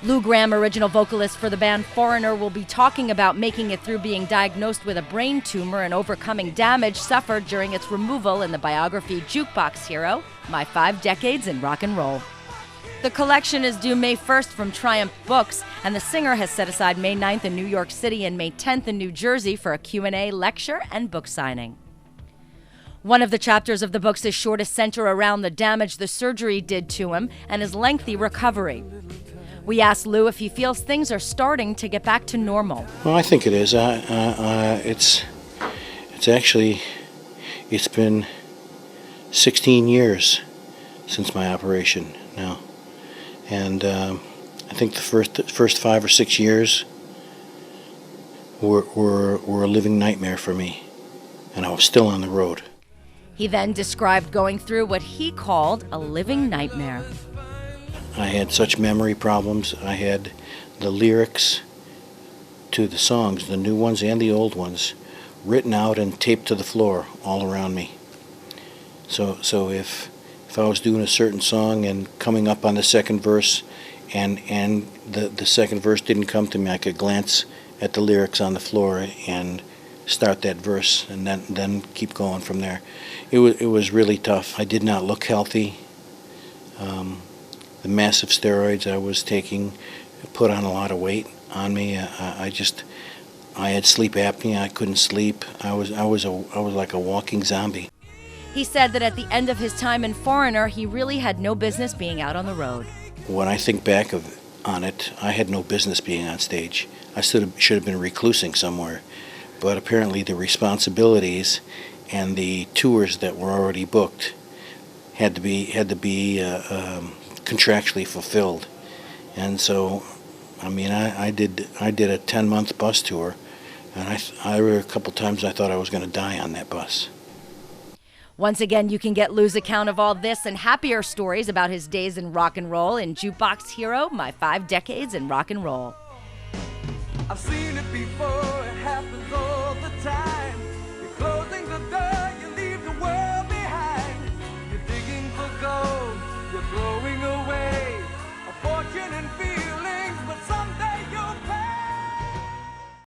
Lou Gramm, original vocalist for the band Foreigner, will be talking about making it through being diagnosed with a brain tumor and overcoming damage suffered during its removal in the biography Juke Box Hero, My 5 Decades in Rock and Roll. The collection is due May 1st from Triumph Books, and the singer has set aside May 9th in New York City and May 10th in New Jersey for a Q&A, lecture, and book signing. One of the chapters of the books is sure to center around the damage the surgery did to him and his lengthy recovery. We asked Lou if he feels things are starting to get back to normal. Well, I think it is. It's been 16 years since my operation now, and I think the first 5 or 6 years were a living nightmare for me, and I was still on the road. He then described going through what he called a living nightmare. I had such memory problems. I had the lyrics to the songs, the new ones and the old ones, written out and taped to the floor all around me. So if I was doing a certain song and coming up on the second verse and the second verse didn't come to me, I could glance at the lyrics on the floor and start that verse and then keep going from there. It was really tough. I did not look healthy. The massive steroids I was taking put on a lot of weight on me. I had sleep apnea. I couldn't sleep. I was like a walking zombie. He said that at the end of his time in Foreigner, he really had no business being out on the road. When I think back on it, I had no business being on stage. I should have been reclusing somewhere. But apparently the responsibilities and the tours that were already booked had to be contractually fulfilled. And so, I mean, I did a 10-month bus tour, and a couple times I thought I was going to die on that bus. Once again, you can get Lou's account of all this and happier stories about his days in rock and roll in Juke Box Hero, My 5 Decades in Rock and Roll. I've seen it before.